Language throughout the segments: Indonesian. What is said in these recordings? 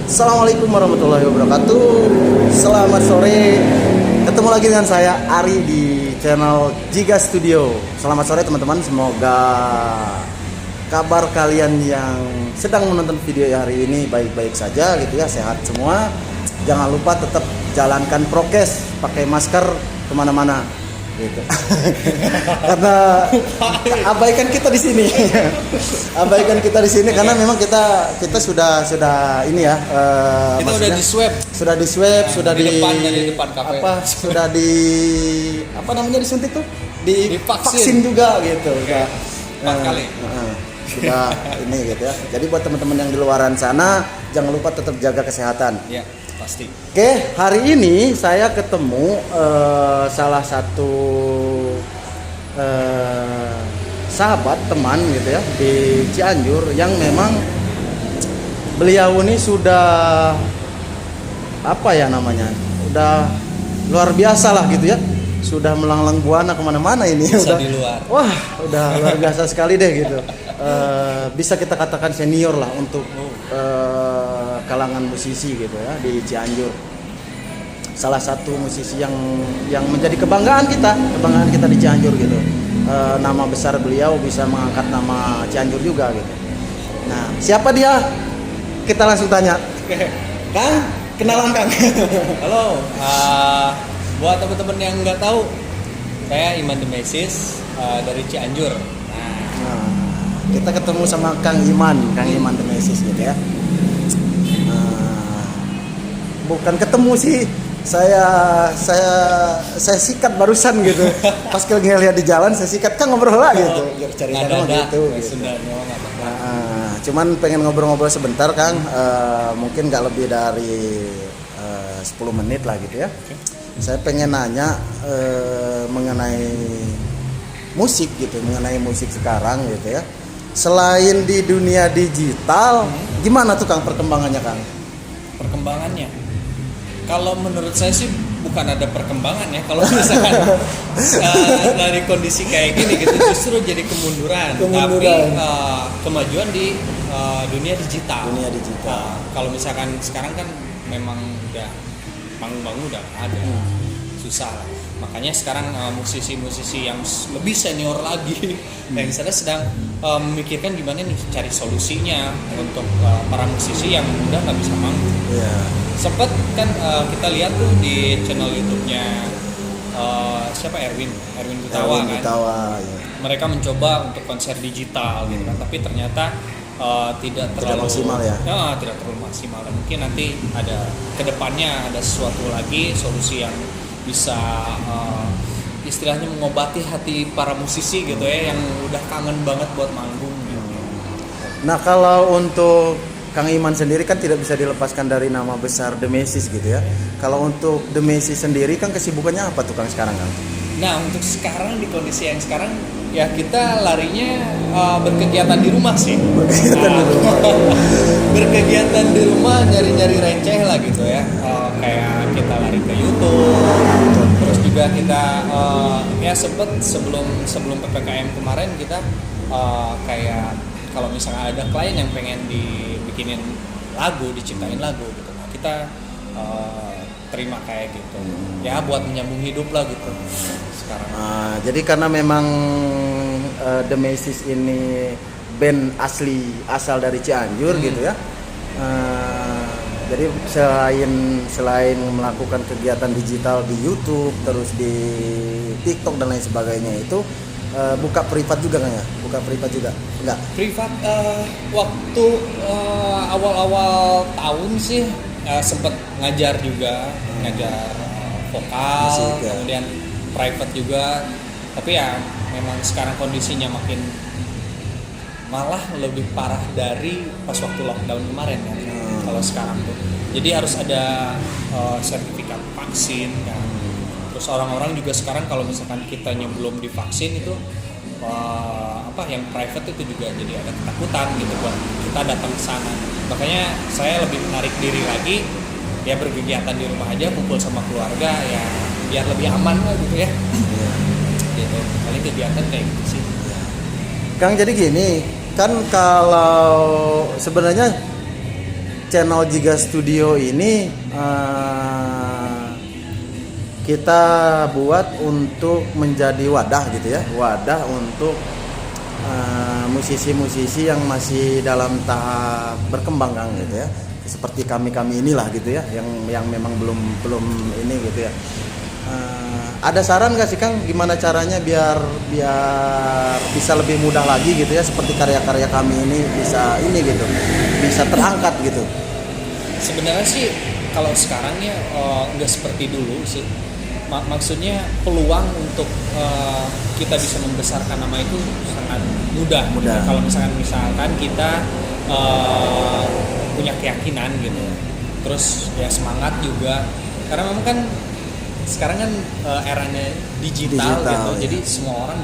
Assalamualaikum warahmatullahi wabarakatuh. Selamat sore. Ketemu lagi dengan saya Ari di channel Giga Studio. Selamat sore teman-teman. Semoga kabar kalian yang sedang menonton video hari ini baik-baik saja gitu ya, sehat semua. Jangan lupa tetap jalankan prokes, pakai masker kemana-mana gitu. Karena abaikan kita di sini. Abaikan kita di sini karena memang kita sudah ini ya, kita udah di swab. Sudah di swab, sudah di depan kafe. Sudah di namanya disuntik tuh? Di vaksin juga gitu. Okay. Udah 4 kali. Sudah ini gitu ya. Jadi buat teman-teman yang di luaran sana jangan lupa tetap jaga kesehatan. Ya, pasti. Oke, hari ini saya ketemu salah satu sahabat teman gitu ya di Cianjur yang memang beliau ini sudah apa ya namanya, udah luar biasa lah gitu ya, sudah melanglang buana kemana-mana ini. Bisa udah di luar. Wah, udah luar biasa sekali deh gitu. Bisa kita katakan senior lah untuk kalangan musisi gitu ya di Cianjur. Salah satu musisi yang menjadi kebanggaan kita di Cianjur gitu. Nama besar beliau bisa mengangkat nama Cianjur juga gitu. Nah, siapa dia? Kita langsung tanya. Kang, kenalan Kang. Halo, buat teman-teman yang nggak tahu, saya Iman Demesis dari Cianjur. Nah, kita ketemu sama Kang Iman Demesis gitu ya. Bukan ketemu sih, saya sikat barusan gitu. Pas ngeliat di jalan saya sikat, Kang ngobrol lah gitu. Biar cari cara gitu. Cuman pengen ngobrol-ngobrol sebentar Kang, mungkin nggak lebih dari 10 menit lah gitu ya. Okay. Saya pengen nanya mengenai musik gitu, mengenai musik sekarang gitu ya. Selain di dunia digital, gimana tuh Kang perkembangannya Kang? Perkembangannya, kalau menurut saya sih bukan ada perkembangan ya. Kalau misalkan dari kondisi kayak gini gitu, justru jadi kemunduran. Tapi kemajuan di dunia digital. Kalau misalkan sekarang kan memang udah panggung udah ada, susah lah. Makanya sekarang musisi-musisi yang lebih senior lagi yang sedang memikirkan gimana nih cari solusinya untuk para musisi yang udah nggak bisa manggung. Sempet kan kita lihat tuh di channel YouTube-nya siapa Erwin Gutawa kan. Ya. Mereka mencoba untuk konser digital gitu kan, tapi ternyata tidak terlalu maksimal ya. Tidak terlalu maksimal. Dan mungkin nanti ada kedepannya ada sesuatu lagi solusi yang bisa istilahnya mengobati hati para musisi gitu ya, yang udah kangen banget buat manggung gitu. Nah, kalau untuk Kang Iman sendiri kan tidak bisa dilepaskan dari nama besar Demesis gitu ya. Kalau untuk Demesis sendiri kan kesibukannya apa tuh Kang sekarang Kang? Nah, untuk sekarang di kondisi yang sekarang ya kita larinya berkegiatan di rumah sih. Berkegiatan di rumah, nyari-nyari receh lah gitu ya. Kayak kita lari ke YouTube. Terus juga kita ya sempet sebelum PPKM kemarin kita kayak kalau misalnya ada klien yang pengen dibikinin lagu, diciptain lagu gitu. Nah, kita terima kayak gitu. Ya buat menyambung hidup lah gitu sekarang. Jadi karena memang Demesis ini band asal dari Cianjur gitu ya. Jadi selain melakukan kegiatan digital di YouTube, terus di TikTok dan lain sebagainya itu buka privat juga kan ya? Buka privat juga? Enggak? Privat waktu awal-awal tahun sih sempat ngajar juga, ngajar vokal, musik, ya. Kemudian private juga. Tapi ya memang sekarang kondisinya malah lebih parah dari pas waktu lockdown kemarin kan. Kalau sekarang tuh, jadi harus ada sertifikat vaksin kan. Terus orang-orang juga sekarang kalau misalkan kitanya belum divaksin itu yang private itu juga jadi ada ketakutan gitu buat kita datang ke sana. Makanya saya lebih menarik diri lagi ya, berkegiatan di rumah aja, kumpul sama keluarga ya biar lebih aman lah gitu ya. Gitu. Paling kegiatan kayak gitu sih. Kang, jadi gini kan, kalau sebenarnya channel Giga Studio ini kita buat untuk menjadi wadah gitu ya, wadah untuk musisi-musisi yang masih dalam tahap berkembang Kang gitu ya, seperti kami inilah gitu ya, yang memang belum ini gitu ya. Ada saran nggak sih Kang gimana caranya biar bisa lebih mudah lagi gitu ya, seperti karya-karya kami ini bisa terangkat gitu? Sebenarnya sih kalau sekarang ya nggak seperti dulu sih. Maksudnya peluang untuk kita bisa membesarkan nama itu sangat mudah. Gitu. Kalau misalkan kita punya keyakinan gitu, terus ya semangat juga, karena memang kan sekarang kan eranya digital gitu, ya. Jadi semua orang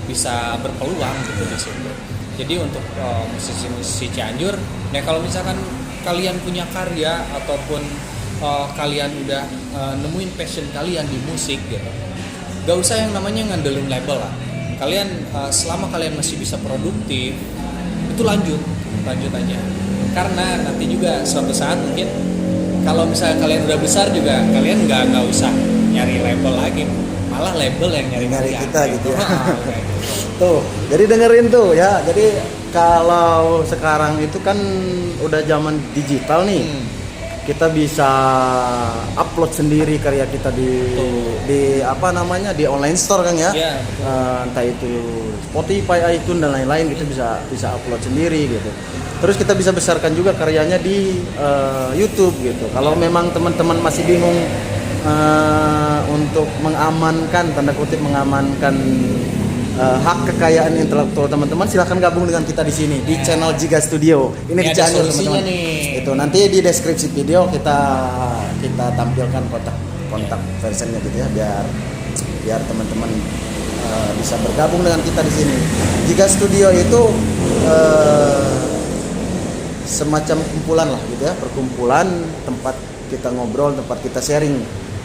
bisa berpeluang gitu di situ. Jadi untuk musisi Cianjur, ya kalau misalkan kalian punya karya ataupun kalian udah nemuin passion kalian di musik gitu, gak usah yang namanya ngandelin label lah. Kalian selama kalian masih bisa produktif, itu lanjut aja. Karena nanti juga suatu saat mungkin kalau misalnya kalian udah besar juga, kalian nggak usah nyari label lagi, malah label yang nyari kita gitu ya. Tuh, jadi dengerin tuh ya. Jadi kalau sekarang itu kan udah zaman digital nih. Kita bisa upload sendiri karya kita di apa namanya, di online store Kang ya. Entah itu Spotify, iTunes dan lain-lain, kita bisa upload sendiri gitu. Terus kita bisa besarkan juga karyanya di YouTube gitu. Kalau memang teman-teman masih bingung untuk mengamankan, tanda kutip mengamankan hak kekayaan intelektual teman-teman, silahkan gabung dengan kita di sini di channel Giga Studio. Ini di Cianjur teman-teman. Itu nanti di deskripsi video kita tampilkan kontak versionnya gitu ya, biar teman-teman bisa bergabung dengan kita di sini. Giga Studio itu semacam kumpulan lah gitu ya, perkumpulan tempat kita ngobrol, tempat kita sharing.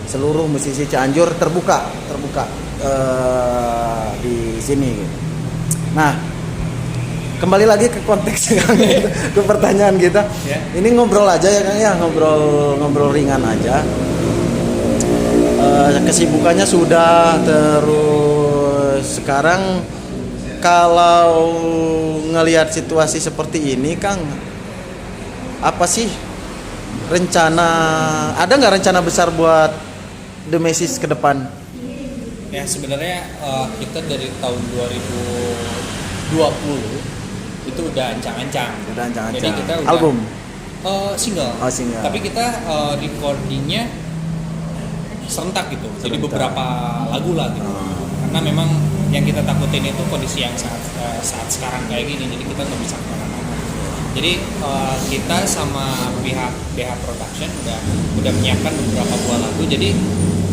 Seluruh musisi Cianjur terbuka di sini gitu. Nah, kembali lagi ke konteks ke pertanyaan kita. Ini ngobrol aja ya Kang ya, ngobrol ringan aja. Kesibukannya sudah, terus sekarang kalau ngelihat situasi seperti ini Kang, apa sih ada nggak rencana besar buat The Message ke depan? Ya sebenarnya kita dari tahun 2020 itu udah ancang-ancang. Jadi kita udah album, single. Tapi kita recordingnya serentak gitu. Jadi beberapa lagu lah gitu. Karena memang yang kita takutin itu kondisi yang saat sekarang kayak gini. Jadi kita nggak bisa kemana-mana. Jadi kita sama pihak BH Production udah menyiapkan beberapa buah lagu. Jadi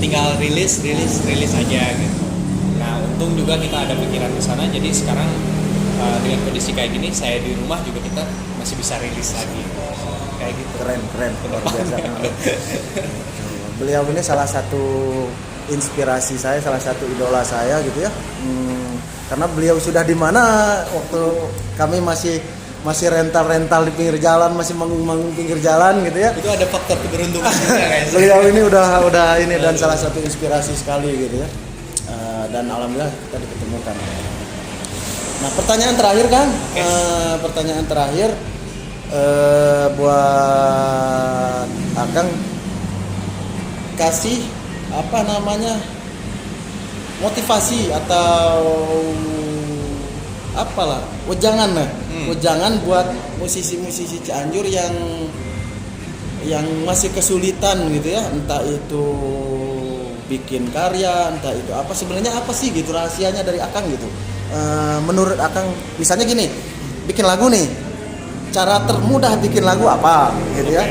tinggal rilis aja gitu. Nah untung juga kita ada pikiran ke sana. Jadi sekarang dengan kondisi kayak gini, saya di rumah juga kita masih bisa rilis lagi kayak gitu. Keren luar biasa. Beliau ini salah satu inspirasi saya, salah satu idola saya gitu ya. Karena beliau sudah di mana waktu kami masih rental di pinggir jalan, masih manggung pinggir jalan gitu ya. Itu ada faktor keberuntungan juga guys. Beliau ini udah ini dan salah satu inspirasi sekali gitu ya. Dan alhamdulillah kita diketemukan. Nah, pertanyaan terakhir Kang. Pertanyaan terakhir buat Akang, kasih apa namanya, motivasi atau apalah, wejangan buat musisi-musisi Cianjur yang masih kesulitan gitu ya, entah itu bikin karya, entah itu apa, sebenarnya apa sih gitu rahasianya dari Akang gitu. Menurut Akang, misalnya gini, bikin lagu nih, cara termudah bikin lagu apa gitu ya.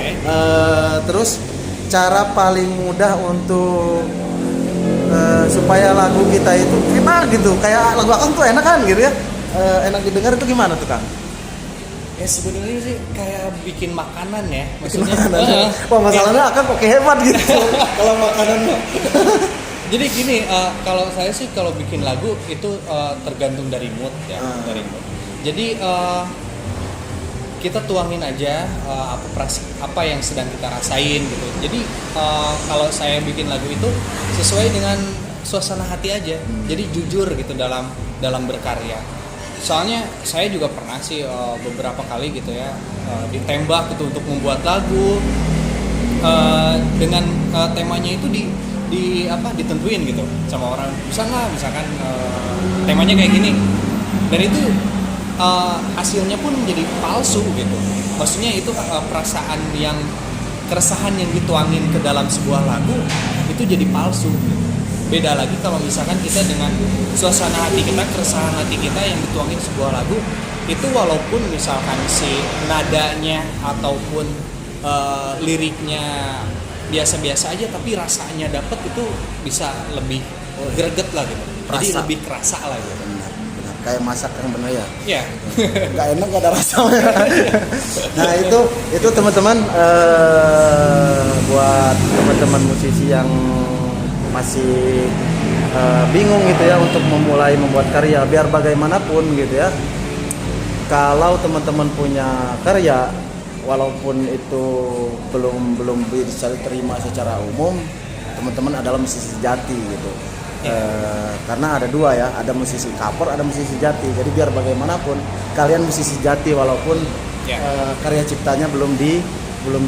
Terus cara paling mudah untuk supaya lagu kita itu enak gitu, kayak lagu Akang tuh enak kan gitu ya, enak didengar, itu gimana tuh Kang? Ya sebenarnya sih kayak bikin makanan ya, maksudnya. Wah, masalahnya Akang kok hebat gitu kalau makanan. Jadi gini, kalau saya sih kalau bikin lagu itu tergantung dari mood ya, dari mood. Jadi kita tuangin aja apa yang sedang kita rasain gitu. Jadi kalau saya bikin lagu itu sesuai dengan suasana hati aja. Jadi jujur gitu dalam berkarya. Soalnya saya juga pernah sih beberapa kali gitu ya ditembak gitu untuk membuat lagu dengan temanya itu ditentuin gitu sama orang, bisa nggak misalkan temanya kayak gini, dan itu hasilnya pun menjadi palsu gitu. Maksudnya itu keresahan yang dituangin ke dalam sebuah lagu itu jadi palsu gitu. Beda lagi kalau misalkan kita dengan suasana hati kita, keresahan hati kita yang dituangin sebuah lagu itu, walaupun misalkan si nadanya ataupun liriknya biasa-biasa aja, tapi rasanya dapet itu bisa lebih greget lah gitu. Jadi lebih kerasa lah gitu. Benar. Kayak masak yang benar ya. Iya. Nggak enak, nggak ada rasanya. Nah itu teman-teman, buat teman-teman musisi yang masih bingung gitu ya untuk memulai membuat karya, biar bagaimanapun gitu ya. Kalau teman-teman punya karya, walaupun itu belum bisa diterima secara umum, teman-teman adalah musisi sejati gitu. Karena ada dua ya, ada musisi cover, ada musisi sejati. Jadi biar bagaimanapun kalian musisi sejati walaupun karya ciptanya belum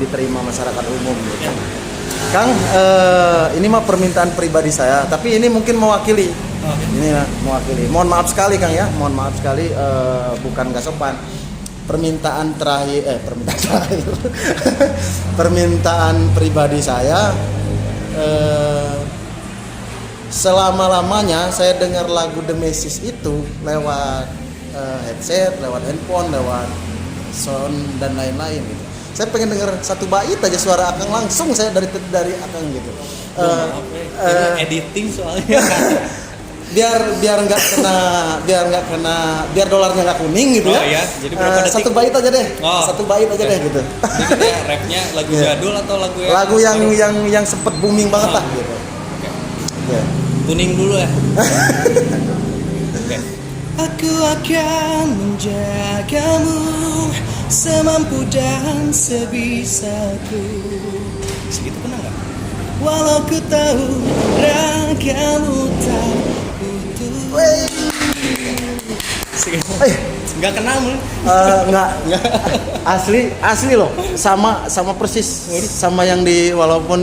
diterima masyarakat umum gitu. Kang, ini mah permintaan pribadi saya, tapi ini mungkin mewakili. Ini ya, mewakili. Mohon maaf sekali Kang ya, mohon maaf sekali, bukan gak sopan. Permintaan terakhir, permintaan pribadi saya. Selama-lamanya saya dengar lagu The Message itu lewat headset, lewat handphone, lewat sound dan lain-lain gitu. Saya pengen dengar satu bait aja suara Akang langsung, saya dari Akang gitu. Ini editing soalnya. biar nggak kena biar dolarnya nggak kuning gitu ya. Iya. Jadi berapa detik? Satu bait aja deh. Satu bait aja deh gitu. Jadi ya rapnya lagu jadul atau lagu yang sempet booming banget lah gitu. Okay. Tuning dulu ya. Okay. Aku akan menjagamu semampu dan sebisaku. Segitu pernah nggak? Walau ku tahu ragamu tak utuh. Nggak kenal lu? Nggak. Asli loh. Sama persis sama yang walaupun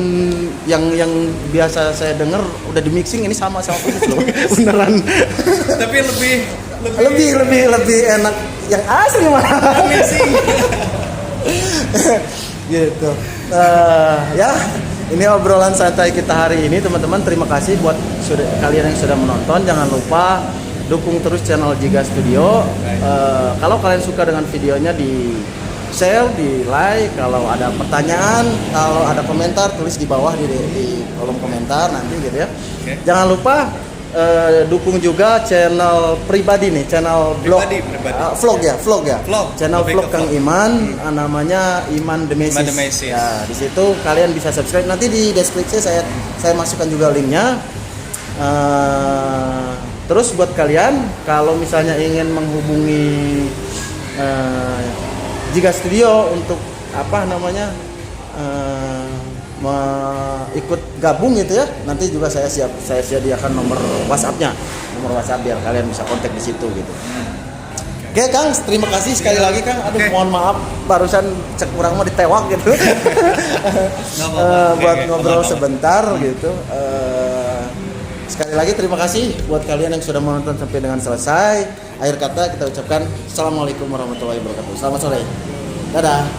yang biasa saya dengar udah di mixing, ini sama persis loh. Beneran. Tapi lebih enak yang asli malah. Mixing. Gitu. Ya, ini obrolan santai kita hari ini teman-teman. Terima kasih buat kalian yang sudah menonton. Jangan lupa dukung terus channel Jiga Studio. Kalau kalian suka dengan videonya, di share, di like. Kalau ada pertanyaan, kalau ada komentar, tulis di bawah di kolom komentar nanti gitu ya. Okay. Jangan lupa dukung juga channel pribadi nih, channel vlog ya. Channel vlog Kang Iman, namanya Iman The Message. Ya, di situ kalian bisa subscribe. Nanti di deskripsi saya masukkan juga linknya. Terus buat kalian kalau misalnya ingin menghubungi Jiga Studio untuk ikut gabung gitu ya, nanti juga saya sediakan nomor WhatsApp-nya, biar kalian bisa kontak di situ gitu. Oke Kang, terima kasih sekali lagi Kang. Aduh, mohon maaf barusan cek kurang mau ditewak gitu. Buat ngobrol sebentar gitu. Sekali lagi terima kasih buat kalian yang sudah menonton sampai dengan selesai. Akhir kata kita ucapkan Assalamualaikum warahmatullahi wabarakatuh. Selamat sore. Dadah.